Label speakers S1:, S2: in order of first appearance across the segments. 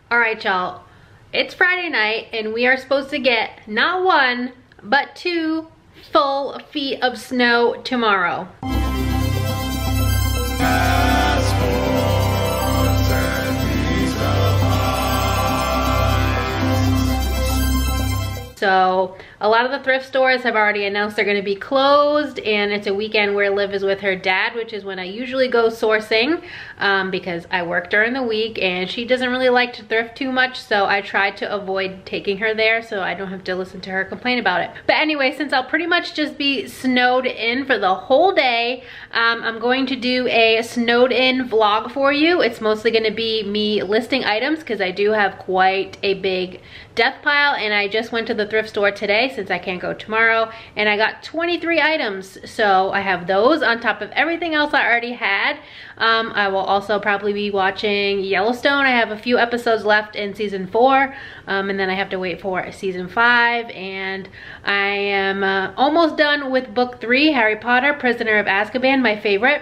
S1: All right, y'all, it's Friday night and we are supposed to get not 1, but 2 full feet of snow tomorrow. So a lot of the thrift stores have already announced they're going to be closed, and it's a weekend where Liv is with her dad, which is when I usually go sourcing because I work during the week and she doesn't really like to thrift too much, so I tried to avoid taking her there so I don't have to listen to her complain about it. But anyway, since I'll pretty much just be snowed in for the whole day, I'm going to do a snowed in vlog for you. It's mostly going to be me listing items because I do have quite a big death pile, and I just went to the thrift store today since I can't go tomorrow, and I got 23 items. So I have those on top of everything else I already had. I will also probably be watching Yellowstone. I have a few episodes left in season 4, and then I have to wait for season 5, and I am almost done with book 3, Harry Potter, Prisoner of Azkaban, my favorite.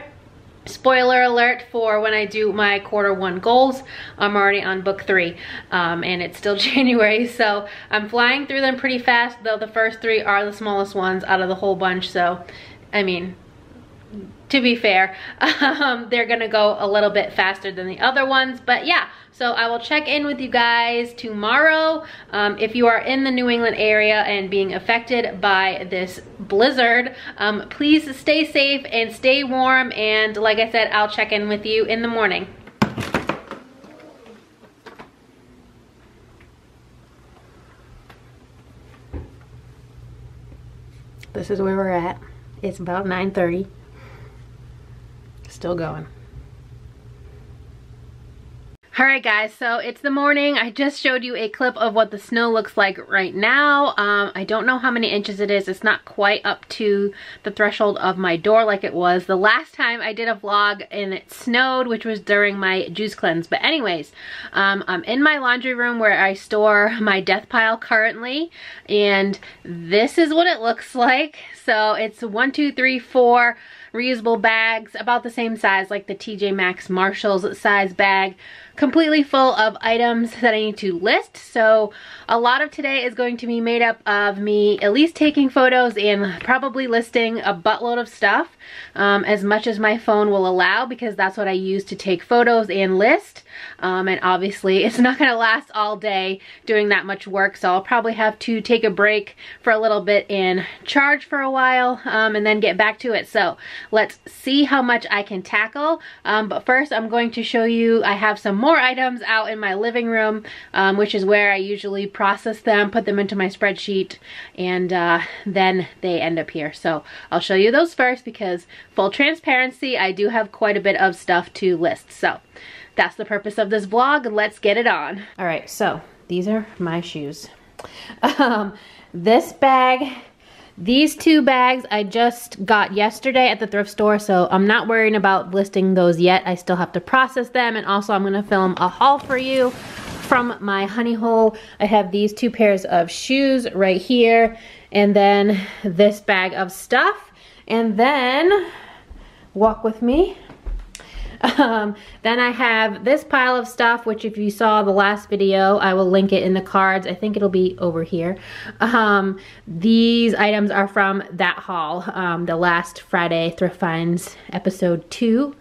S1: Spoiler alert for when I do my Q1 goals, I'm already on book 3, and it's still January, so I'm flying through them pretty fast, though the first 3 are the smallest ones out of the whole bunch. So I mean, to be fair, they're gonna go a little bit faster than the other ones, but yeah. So I will check in with you guys tomorrow. If you are in the New England area and being affected by this blizzard, please stay safe and stay warm. And like I said, I'll check in with you in the morning. This is where we're at. It's about 9:30. Still going. All right, guys, so it's the morning. I just showed you a clip of what the snow looks like right now. I don't know how many inches it is. It's not quite up to the threshold of my door like it was the last time I did a vlog and it snowed, which was during my juice cleanse. But anyways, I'm in my laundry room where I store my death pile currently, and this is what it looks like. So it's 1, 2, 3, 4 reusable bags, about the same size like the TJ Maxx Marshalls size bag, completely full of items that I need to list. So a lot of today is going to be made up of me at least taking photos and probably listing a buttload of stuff, as much as my phone will allow, because that's what I use to take photos and list. And obviously it's not going to last all day doing that much work, so I'll probably have to take a break for a little bit and charge for a while, and then get back to it. So let's see how much I can tackle. But first I'm going to show you, I have some more items out in my living room, which is where I usually process them, put them into my spreadsheet, and then they end up here. So I'll show you those first because, full transparency, I do have quite a bit of stuff to list. So that's the purpose of this vlog. Let's get it on. All right, so these are my shoes. This bag, these 2 bags I just got yesterday at the thrift store, so I'm not worrying about listing those yet. I still have to process them, and also I'm gonna film a haul for you from my honey hole. I have these 2 pairs of shoes right here, and then this bag of stuff, and then walk with me. Then I have this pile of stuff, which if you saw the last video, I will link it in the cards. I think it'll be over here. These items are from that haul, the last Friday Thrift Finds episode 2.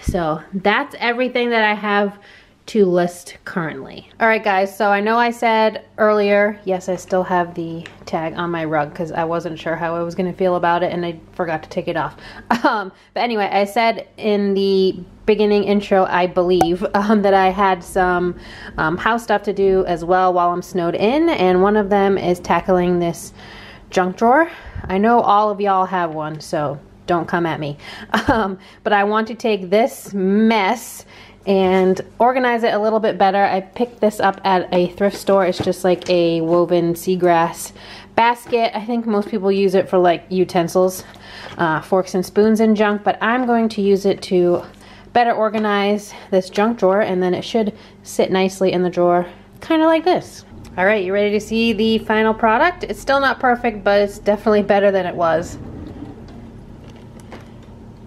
S1: So that's everything that I have to list currently. All right, guys, so I know I said earlier, yes, I still have the tag on my rug because I wasn't sure how I was gonna feel about it and I forgot to take it off. But anyway, I said in the beginning intro, I believe, that I had some house stuff to do as well while I'm snowed in, and one of them is tackling this junk drawer. I know all of y'all have one, so don't come at me. But I want to take this mess and organize it a little bit better. I picked this up at a thrift store. It's just like a woven seagrass basket. I think most people use it for like utensils, forks and spoons and junk, but I'm going to use it to better organize this junk drawer, and then it should sit nicely in the drawer, kind of like this. All right, you ready to see the final product? It's still not perfect, but it's definitely better than it was.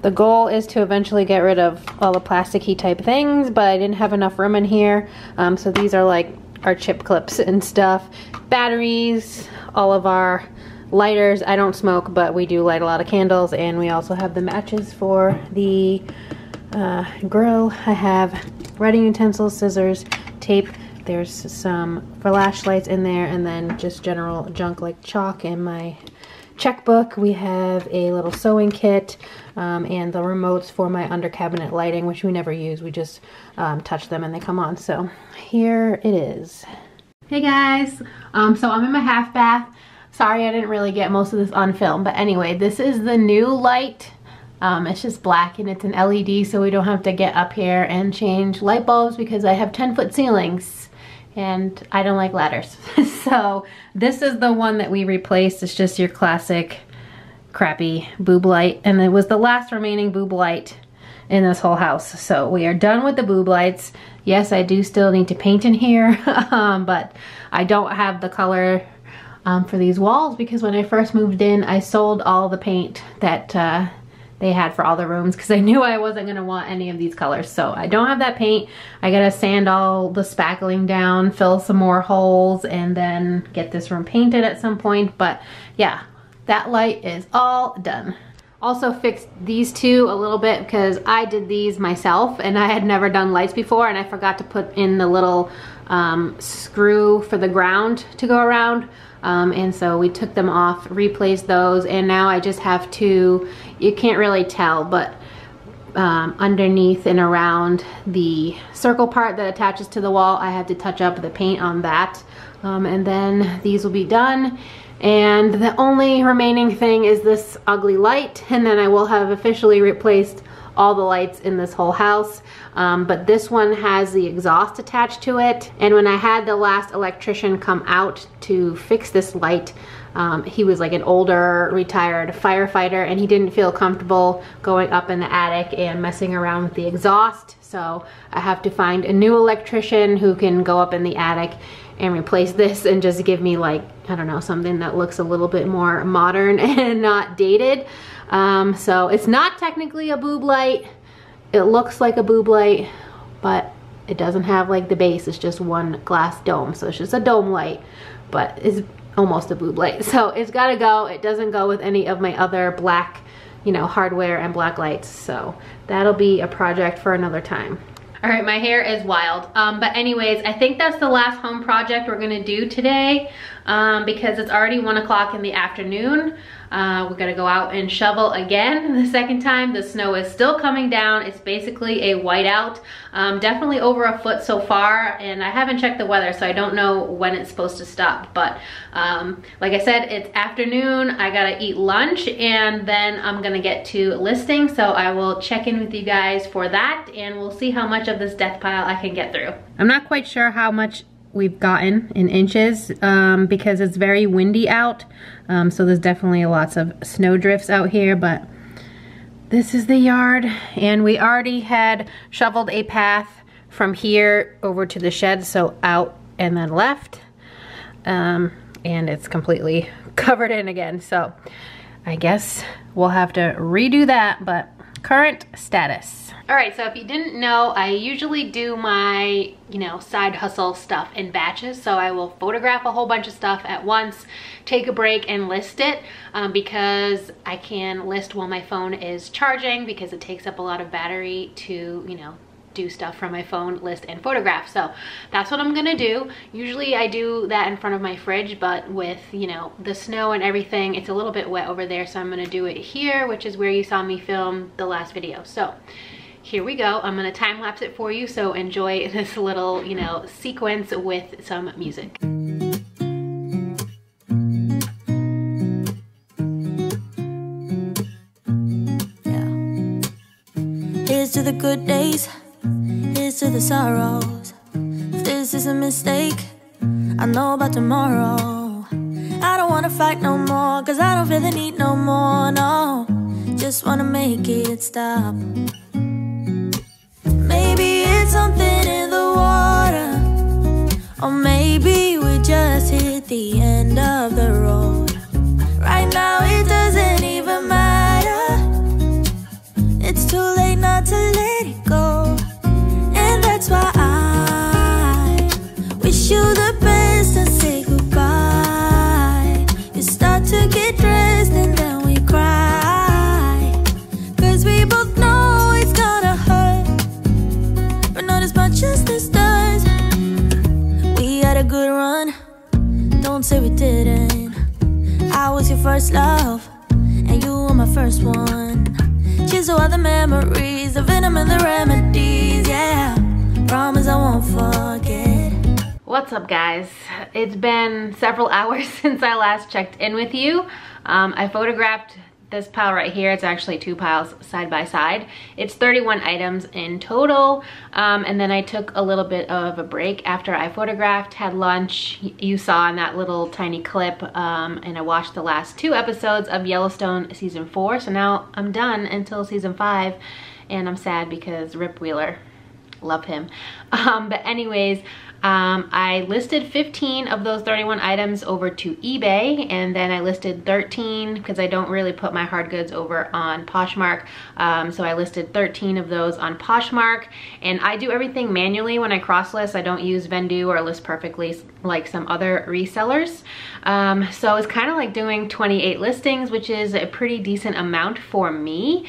S1: The goal is to eventually get rid of all the plasticky type things, but I didn't have enough room in here. So these are like our chip clips and stuff. Batteries, all of our lighters. I don't smoke, but we do light a lot of candles, and we also have the matches for the grill. I have writing utensils, scissors, tape. There's some flashlights in there, and then just general junk like chalk and my checkbook. We have a little sewing kit and the remotes for my under cabinet lighting, which we never use. We just touch them and they come on. So here it is. Hey guys, so I'm in my half bath. Sorry I didn't really get most of this on film, but anyway, this is the new light. It's just black and it's an LED, so we don't have to get up here and change light bulbs because I have 10-foot ceilings and I don't like ladders. So this is the one that we replaced. It's just your classic crappy boob light, and it was the last remaining boob light in this whole house. So we are done with the boob lights. Yes, I do still need to paint in here, but I don't have the color for these walls because when I first moved in, I sold all the paint that they had for all the rooms because I knew I wasn't gonna want any of these colors. So I don't have that paint. I gotta sand all the spackling down, fill some more holes, and then get this room painted at some point. But yeah, that light is all done. Also fixed these two a little bit because I did these myself and I had never done lights before, and I forgot to put in the little screw for the ground to go around. And so we took them off, replaced those, and now I just have to, you can't really tell, but underneath and around the circle part that attaches to the wall, I have to touch up the paint on that. And then these will be done. And the only remaining thing is this ugly light, and then I will have officially replaced all the lights in this whole house. But this one has the exhaust attached to it, and when I had the last electrician come out to fix this light, he was like an older retired firefighter, and he didn't feel comfortable going up in the attic and messing around with the exhaust. So I have to find a new electrician who can go up in the attic and replace this and just give me, like, I don't know, something that looks a little bit more modern and not dated. So it's not technically a boob light. It looks like a boob light, but it doesn't have like the base. It's just one glass dome. So it's just a dome light, but it's almost a boob light. So it's gotta go. It doesn't go with any of my other black, you know, hardware and black lights. So that'll be a project for another time. All right, my hair is wild. But anyways, I think that's the last home project we're gonna do today because it's already 1 o'clock in the afternoon. We're gonna go out and shovel again the second time. The snow is still coming down. It's basically a whiteout. Definitely over a foot so far, and I haven't checked the weather, so I don't know when it's supposed to stop. But like I said, it's afternoon. I gotta eat lunch, and then I'm gonna get to listing. So I will check in with you guys for that, and we'll see how much of this death pile I can get through. I'm not quite sure how much we've gotten in inches because it's very windy out, so there's definitely lots of snow drifts out here, but this is the yard, and we already had shoveled a path from here over to the shed, so out and then left, and it's completely covered in again, so I guess we'll have to redo that. But current status. All right, so if you didn't know, I usually do my, you know, side hustle stuff in batches. So I will photograph a whole bunch of stuff at once, take a break and list it because I can list while my phone is charging because it takes up a lot of battery to, you know, do stuff from my phone, list and photograph. So that's what I'm gonna do. Usually I do that in front of my fridge, but with, you know, the snow and everything, it's a little bit wet over there, so I'm gonna do it here, which is where you saw me film the last video. So here we go. I'm gonna time lapse it for you, so enjoy this little, you know, sequence with some music.
S2: Yeah. Here's to the good days. Here's to the sorrows. If this is a mistake, I know about tomorrow. I don't wanna fight no more, cause I don't feel the need no more, no. Just wanna make it stop. Maybe it's something in the water, or maybe we just hit the end of the road. Right now it doesn't even matter. won't say we didn't. I was your first love, and you were my first one. Cheers to all the memories, the venom and the remedies, yeah. Promise I won't forget.
S1: What's up, guys? It's been several hours since I last checked in with you. I photographed this pile right here. It's actually two piles side by side. It's 31 items in total. And then I took a little bit of a break after I photographed, had lunch. You saw in that little tiny clip. And I watched the last 2 episodes of Yellowstone season 4. So now I'm done until season 5. And I'm sad because Rip Wheeler, love him. But anyways, I listed 15 of those 31 items over to eBay, and then I listed 13 because I don't really put my hard goods over on Poshmark. So I listed 13 of those on Poshmark, and I do everything manually when I cross list. I don't use Vendu or List Perfectly like some other resellers. So it's kind of like doing 28 listings, which is a pretty decent amount for me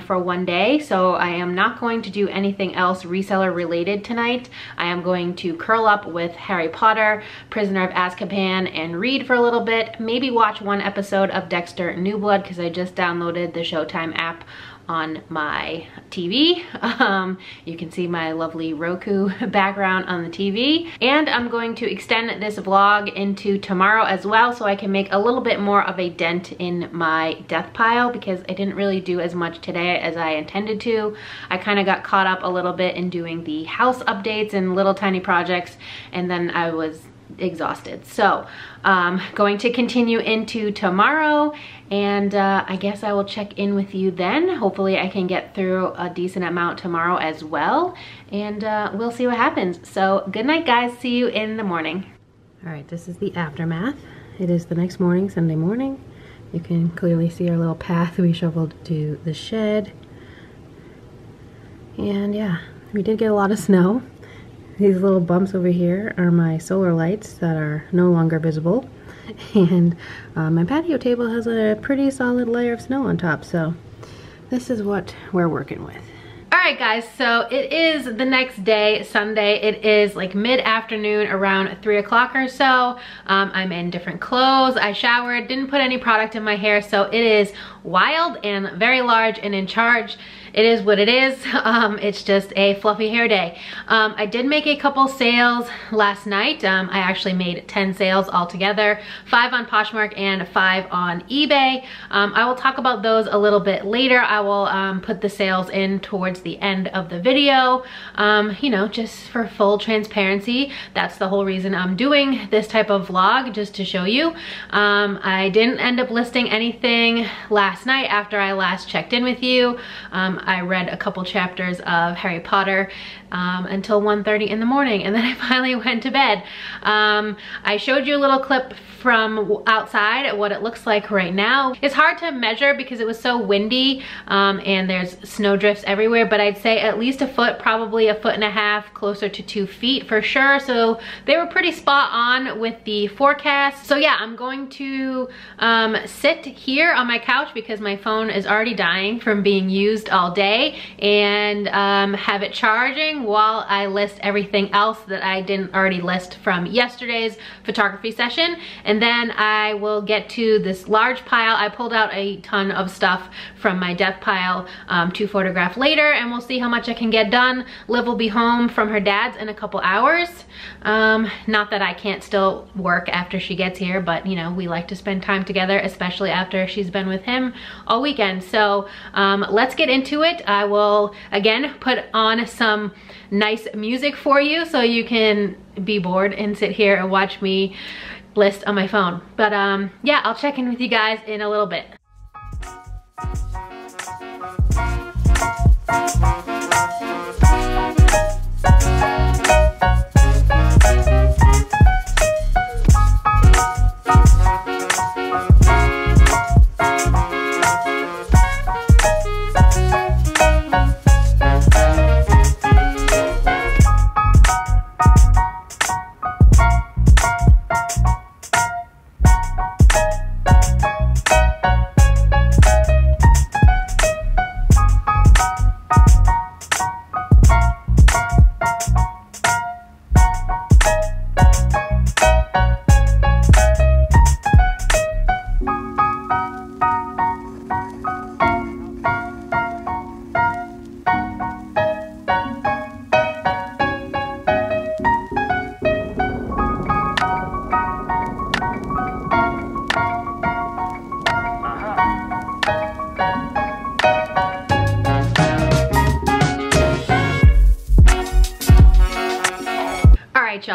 S1: for one day. So I am not going to do anything else reseller related tonight. I am going to curl up with Harry Potter, Prisoner of Azkaban, and read for a little bit. Maybe watch one episode of Dexter New Blood because I just downloaded the Showtime app on my TV. You can see my lovely Roku background on the TV. And I'm going to extend this vlog into tomorrow as well so I can make a little bit more of a dent in my death pile because I didn't really do as much today as I intended to. I kind of got caught up a little bit in doing the house updates and little tiny projects, and then I was exhausted. So going to continue into tomorrow, and I guess I will check in with you then. Hopefully I can get through a decent amount tomorrow as well, and we'll see what happens. So good night, guys. See you in the morning. All right, this is the aftermath. It is the next morning, Sunday morning. You can clearly see our little path we shoveled to the shed, and yeah, we did get a lot of snow. These little bumps over here are my solar lights that are no longer visible. And my patio table has a pretty solid layer of snow on top. So this is what we're working with. Alright guys, so it is the next day, Sunday. It is like mid-afternoon, around 3 o'clock or so. I'm in different clothes. I showered, didn't put any product in my hair, so it is wild and very large and in charge. It is what it is. It's just a fluffy hair day. I did make a couple sales last night. I actually made 10 sales altogether, 5 on Poshmark and 5 on eBay. I will talk about those a little bit later. I will put the sales in towards the end of the video, you know, just for full transparency. That's the whole reason I'm doing this type of vlog, just to show you. I didn't end up listing anything last night after I last checked in with you. I read a couple chapters of Harry Potter until 1:30 in the morning, and then I finally went to bed. I showed you a little clip from outside at what it looks like right now. It's hard to measure because it was so windy and there's snow drifts everywhere, but I'd say at least a foot, probably 1.5 feet, closer to 2 feet for sure. So they were pretty spot on with the forecast. So yeah, I'm going to sit here on my couch because my phone is already dying from being used all day, and have it charging while I list everything else that I didn't already list from yesterday's photography session. And then I will get to this large pile. I pulled out a ton of stuff from my death pile to photograph later, and we'll see how much I can get done. Liv will be home from her dad's in a couple hours. Not that I can't still work after she gets here, but you know, we like to spend time together, especially after she's been with him all weekend. So let's get into it. I will again put on some nice music for you so you can be bored and sit here and watch me list on my phone. But yeah, I'll check in with you guys in a little bit.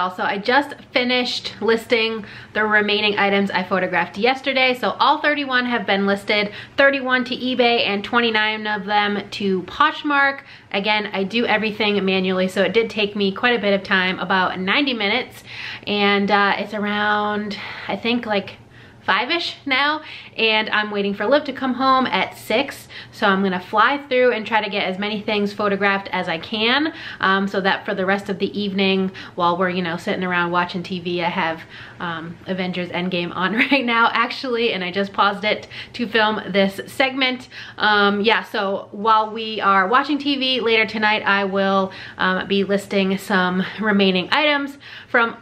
S1: y'all. So I just finished listing the remaining items I photographed yesterday. So all 31 have been listed, 31 to eBay and 29 of them to Poshmark. Again, I do everything manually, so it did take me quite a bit of time, about 90 minutes. And it's around, I think, like 5-ish now, and I'm waiting for Liv to come home at 6, so I'm gonna fly through and try to get as many things photographed as I can, so that for the rest of the evening, while we're, you know, sitting around watching TV, I have Avengers Endgame on right now actually, and I just paused it to film this segment. Yeah, so while we are watching TV later tonight, I will be listing some remaining items from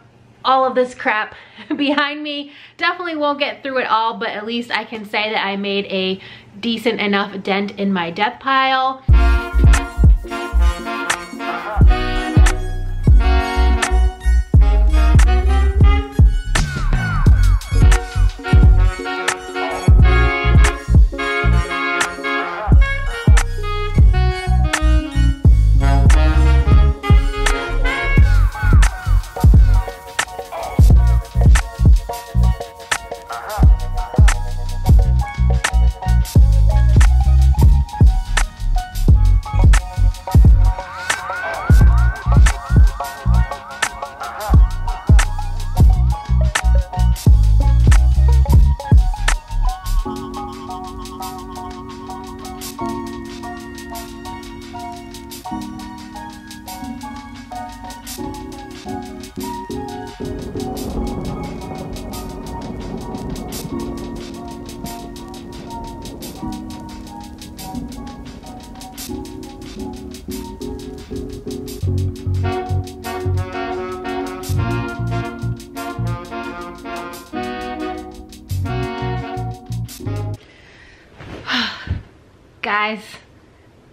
S1: all of this crap behind me. Definitely won't get through it all, but at least I can say that I made a decent enough dent in my death pile. Guys,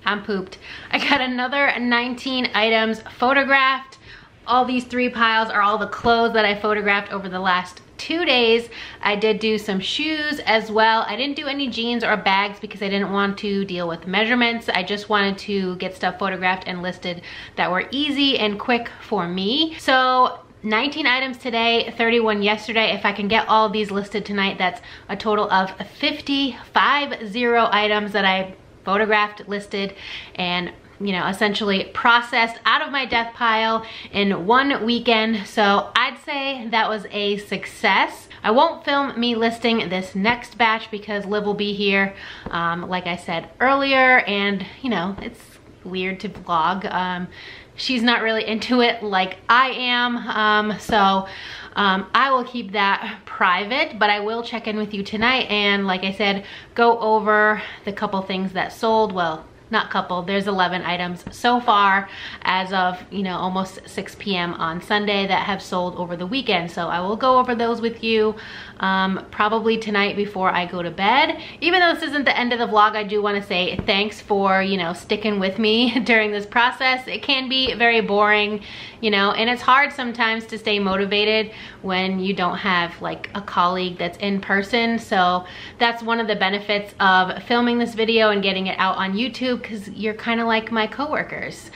S1: I'm pooped. I got another 19 items photographed. All these 3 piles are all the clothes that I photographed over the last 2 days. I did do some shoes as well. I didn't do any jeans or bags because I didn't want to deal with measurements. I just wanted to get stuff photographed and listed that were easy and quick for me. So 19 items today, 31 yesterday. If I can get all of these listed tonight, that's a total of 50 items that I photographed, listed, and, you know, essentially processed out of my death pile in 1 weekend. So I'd say that was a success. I won't film me listing this next batch because Liv will be here, like I said earlier, and, you know, it's weird to vlog. She's not really into it like I am, so I will keep that private, but I will check in with you tonight and, like I said, go over the couple things that sold. Well, not couple, there's 11 items so far as of, you know, almost 6 p.m. on Sunday that have sold over the weekend. So I will go over those with you probably tonight before I go to bed. Even though this isn't the end of the vlog, I do want to say thanks for, you know, sticking with me during this process. It can be very boring, you know, and it's hard sometimes to stay motivated when you don't have like a colleague that's in person. So that's one of the benefits of filming this video and getting it out on YouTube, because you're kind of like my coworkers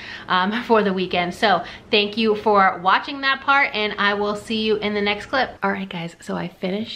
S1: for the weekend. So thank you for watching that part, and I will see you in the next clip. All right, guys, so I finished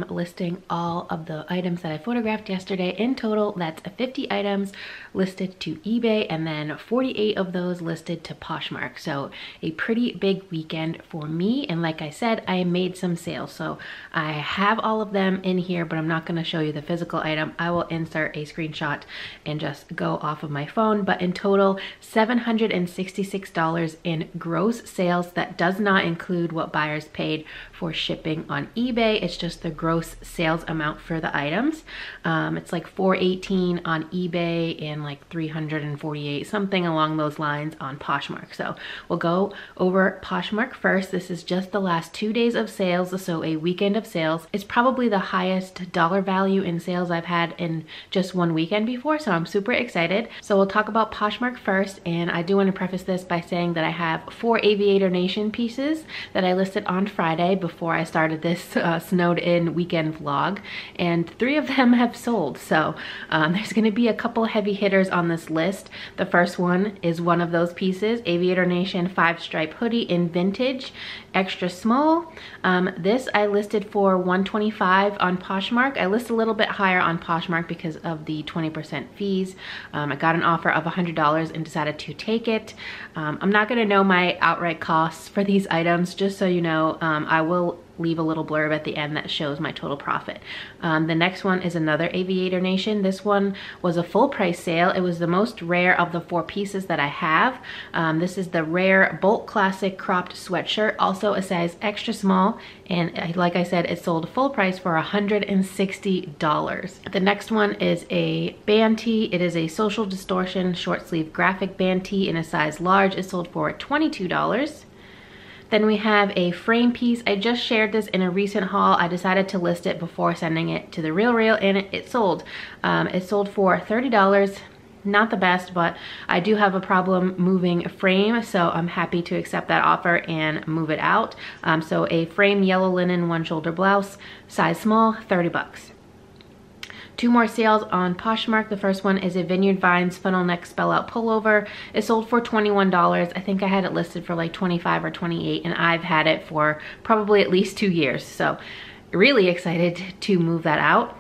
S1: listing all of the items that I photographed yesterday. In total, that's 50 items listed to eBay, and then 48 of those listed to Poshmark. So a pretty big weekend for me, and like I said, I made some sales. So I have all of them in here, but I'm not going to show you the physical item. I will insert a screenshot and just go off of my phone. But in total, $766 in gross sales. That does not include what buyers paid for shipping on eBay. It's just the gross sales amount for the items. It's like $418 on eBay and like $348, something along those lines, on Poshmark. So we'll go over Poshmark first. This is just the last 2 days of sales, so a weekend of sales. It's probably the highest dollar value in sales I've had in just one weekend before, so I'm super excited. So we'll talk about Poshmark first, and I do want to preface this by saying that I have 4 Aviator Nation pieces that I listed on Friday before I started this snowed in weekend vlog, and 3 of them have sold. So there's going to be a couple heavy hitters on this list. The first one is one of those pieces, Aviator Nation 5 stripe hoodie in vintage, extra small. This I listed for $125 on Poshmark. I list a little bit higher on Poshmark because of the 20% fees. I got an offer of $100 and decided to take it. I'm not gonna know my outright costs for these items, just so you know. I will leave a little blurb at the end that shows my total profit. The next one is another Aviator Nation. This one was a full price sale. It was the most rare of the 4 pieces that I have. This is the rare Bolt Classic cropped sweatshirt, also a size extra small, and like I said, it sold full price for $160. The next one is a band tee. It is a Social Distortion short sleeve graphic band tee in a size large. It sold for $22. Then we have a frame piece. I just shared this in a recent haul. I decided to list it before sending it to the RealReal, and it sold. It sold for $30. Not the best, but I do have a problem moving a frame, so I'm happy to accept that offer and move it out. So a frame yellow linen 1-shoulder blouse, size small, $30. 2 more sales on Poshmark. The first one is a Vineyard Vines funnel neck spell out pullover. It sold for $21. I think I had it listed for like $25 or $28, and I've had it for probably at least 2 years. So really excited to move that out.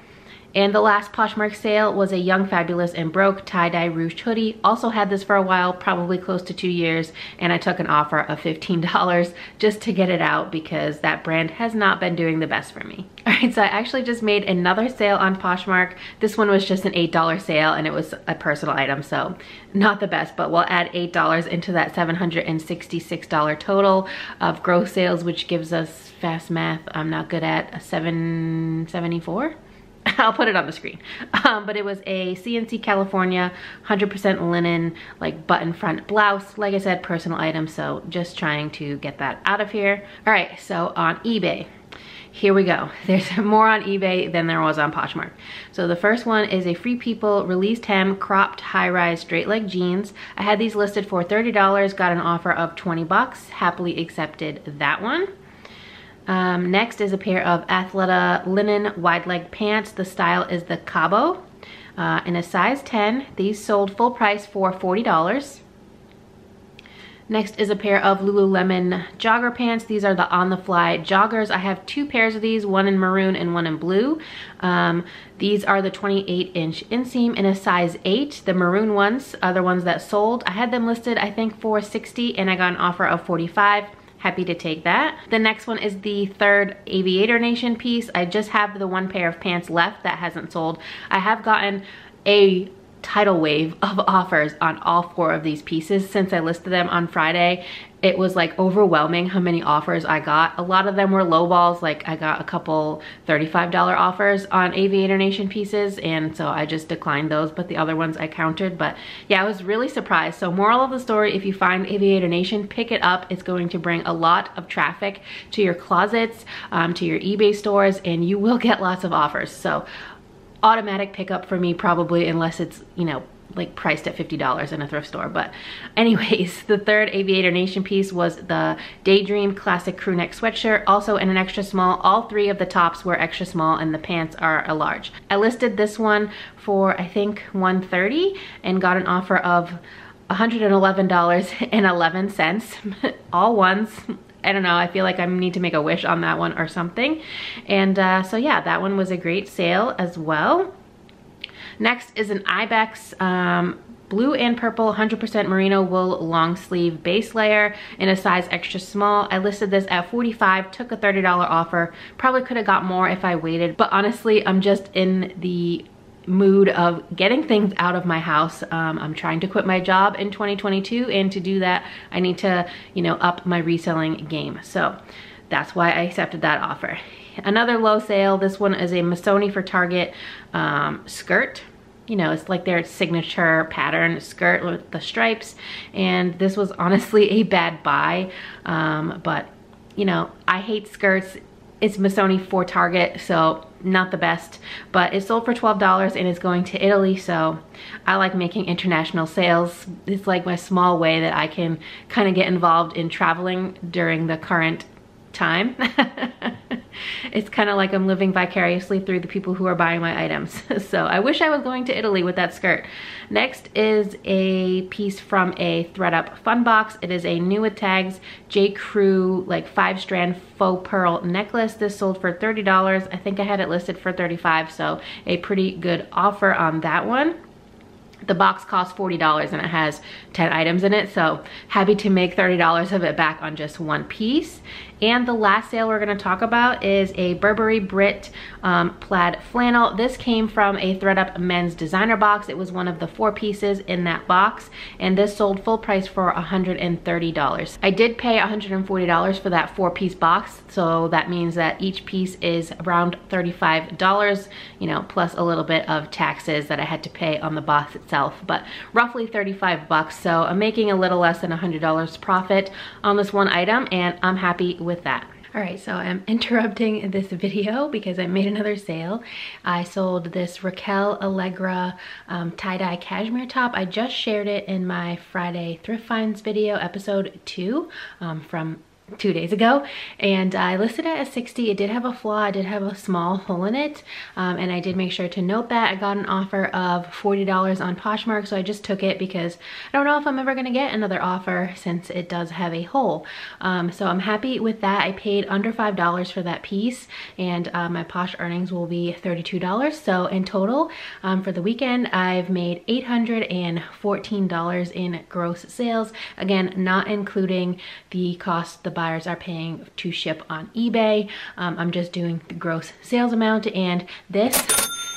S1: And the last Poshmark sale was a Young Fabulous and Broke tie-dye ruched hoodie. Also had this for a while, probably close to 2 years, and I took an offer of $15 just to get it out because that brand has not been doing the best for me. All right, so I actually just made another sale on Poshmark. This one was just an $8 sale, and it was a personal item, so not the best, but we'll add $8 into that $766 total of gross sales, which gives us, fast math, I'm not good at, a $774. I'll put it on the screen. But it was a CNC California 100% linen like button front blouse. Like I said, personal item, so just trying to get that out of here. All right, so on eBay, here we go. There's more on eBay than there was on Poshmark. So the first one is a Free People released hem cropped high-rise straight leg jeans. I had these listed for $30, got an offer of $20, happily accepted that one. Next is a pair of Athleta linen wide leg pants. The style is the Cabo in a size 10. These sold full price for $40. Next is a pair of Lululemon jogger pants. These are the on the fly joggers. I have 2 pairs of these, one in maroon and one in blue. These are the 28-inch inseam in a size 8. The maroon ones are the ones that sold. I had them listed, I think, for $60, and I got an offer of $45. Happy to take that. The next one is the third Aviator Nation piece. I just have the 1 pair of pants left that hasn't sold. I have gotten a tidal wave of offers on all 4 of these pieces since I listed them on Friday. It was like overwhelming how many offers I got. A lot of them were low balls, like I got a couple $35 offers on Aviator Nation pieces, and so I just declined those, but the other ones I countered. But yeah, I was really surprised. So moral of the story, if you find Aviator Nation, pick it up. It's going to bring a lot of traffic to your closets, to your eBay stores, and you will get lots of offers. So automatic pickup for me probably, unless it's, you know, like priced at $50 in a thrift store. But anyways, the third Aviator Nation piece was the Daydream classic crewneck sweatshirt, also in an extra small. All 3 of the tops were extra small and the pants are a large. I listed this one for I think $130 and got an offer of $111.11. All ones. I don't know, I feel like I need to make a wish on that one or something. And so yeah, that one was a great sale as well. Next is an Ibex blue and purple 100% merino wool long sleeve base layer in a size extra small. I listed this at $45, took a $30 offer. Probably could have got more if I waited, but honestly, I'm just in the mood of getting things out of my house. I'm trying to quit my job in 2022, and to do that, I need to, you know, up my reselling game. So that's why I accepted that offer. Another low sale, this one is a Missoni for Target skirt. You know, it's like their signature pattern skirt with the stripes, and this was honestly a bad buy, but you know, I hate skirts. It's Missoni for Target, so not the best, but it sold for $12 and is going to Italy, so I like making international sales. It's like my small way that I can kind of get involved in traveling during the current time. it's kind of like I'm living vicariously through the people who are buying my items. So I wish I was going to Italy with that skirt. Next is a piece from a ThredUp fun box. It is a new with tags J. Crew like 5-strand faux pearl necklace. This sold for $30. I think I had it listed for $35, so a pretty good offer on that one. The box costs $40 and it has 10 items in it, so happy to make $30 of it back on just one piece. And the last sale we're going to talk about is a Burberry Brit plaid flannel. This came from a ThredUp men's designer box. It was one of the 4 pieces in that box, and this sold full price for $130. I did pay $140 for that 4-piece box, so that means that each piece is around $35, you know, plus a little bit of taxes that I had to pay on the box itself, but roughly 35 bucks. So I'm making a little less than $100 profit on this one item, and I'm happy with that. All right, so I'm interrupting this video because I made another sale. I sold this Raquel Allegra tie-dye cashmere top. I just shared it in my Friday thrift finds video, episode 2 from 2 days ago, and I listed it at $60. It did have a flaw. It did have a small hole in it, and I did make sure to note that. I got an offer of $40 on Poshmark, so I just took it because I don't know if I'm ever going to get another offer since it does have a hole. So I'm happy with that. I paid under $5 for that piece, and my Posh earnings will be $32. So in total, for the weekend, I've made $814 in gross sales. Again, not including the cost the buyers are paying to ship on eBay. I'm just doing the gross sales amount, and this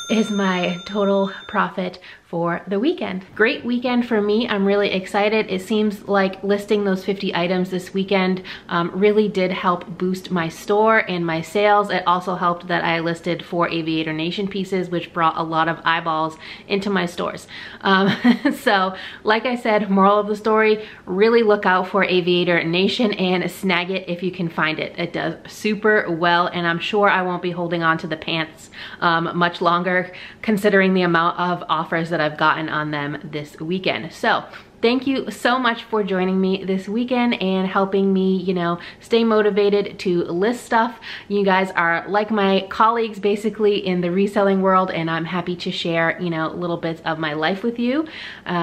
S1: is my total profit for the weekend. Great weekend for me. I'm really excited. It seems like listing those 50 items this weekend really did help boost my store and my sales. It also helped that I listed 4 Aviator Nation pieces, which brought a lot of eyeballs into my stores. So like I said, moral of the story, really look out for Aviator Nation and snag it if you can find it. It does super well, and I'm sure I won't be holding on to the pants much longer considering the amount of offers that I've gotten on them this weekend. So thank you so much for joining me this weekend and helping me, you know, stay motivated to list stuff. You guys are like my colleagues basically in the reselling world, and I'm happy to share, you know, little bits of my life with you,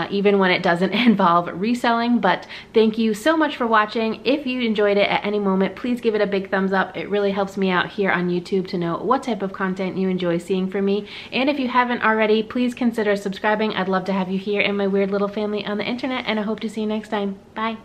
S1: even when it doesn't involve reselling. But thank you so much for watching. If you enjoyed it at any moment, please give it a big thumbs up. It really helps me out here on YouTube to know what type of content you enjoy seeing from me. And if you haven't already, please consider subscribing. I'd love to have you here in my weird little family on the internet, and I hope to see you next time. Bye.